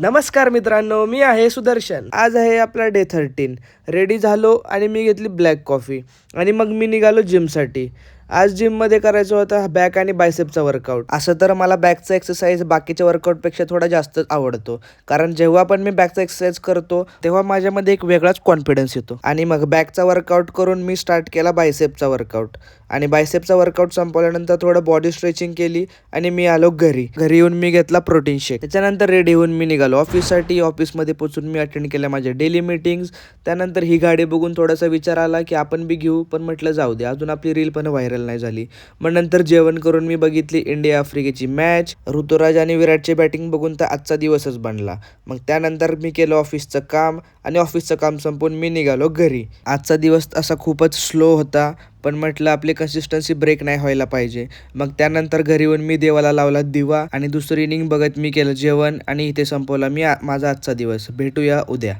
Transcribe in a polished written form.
नमस्कार मित्रांनो, मी आहे सुदर्शन. आज आहे आपला डे 13. रेडी झालो आणि मी घेतली ब्लॅक कॉफी आणि मग मी निघालो जिमसाठी. आज जिममध्ये करायचं होता बॅक आणि बायसेपचा वर्कआउट. असं तर मला बॅकचा एक्सरसाइज बाकीच्या वर्कआउटपेक्षा थोडा जास्तच आवडतो. कारण जेव्हा पण मी बॅकचा एक्सरसाइज करतो तेव्हा माझ्यामध्ये एक वेगळाच कॉन्फिडन्स येतो. आणि मग बॅकचा वर्कआउट करून मी स्टार्ट केला बायसेपचा वर्कआउट. आणि बायसेपचा वर्कआउट संपवल्यानंतर थोडं बॉडी स्ट्रेचिंग केली आणि मी आलो घरी. घरी येऊन मी घेतला प्रोटीन शेक. त्याच्यानंतर रेडी होऊन मी निघालो ऑफिससाठी. ऑफिसमध्ये पोहोचून मी अटेंड केल्या माझ्या डेली मीटिंग्स. त्यानंतर ही गाडी बघून थोडासा विचार आला की आपण बी घेऊ, पण म्हटलं जाऊ दे, अजून आपली रील पण व्हायरल नाही झाली. मग नंतर जेवण करून मी बघितली इंडिया आफ्रिकेची मॅच. ऋतुराज आणि विराटची बॅटिंग बघून तर आजचा दिवसच बनला. मग त्यानंतर मी केलं ऑफिसचं काम आणि ऑफिसचं काम संपवून मी निघालो घरी. आजचा दिवस असा खूपच स्लो होता, पण म्हटलं आपली कन्सिस्टन्सी ब्रेक नाही व्हायला पाहिजे. मग त्यानंतर घरी येऊन मी देवाला लावला दिवा आणि दुसरी इनिंग बघत मी केलं जेवण आणि इथे संपवला मी माझा आजचा दिवस. भेटूया उद्या.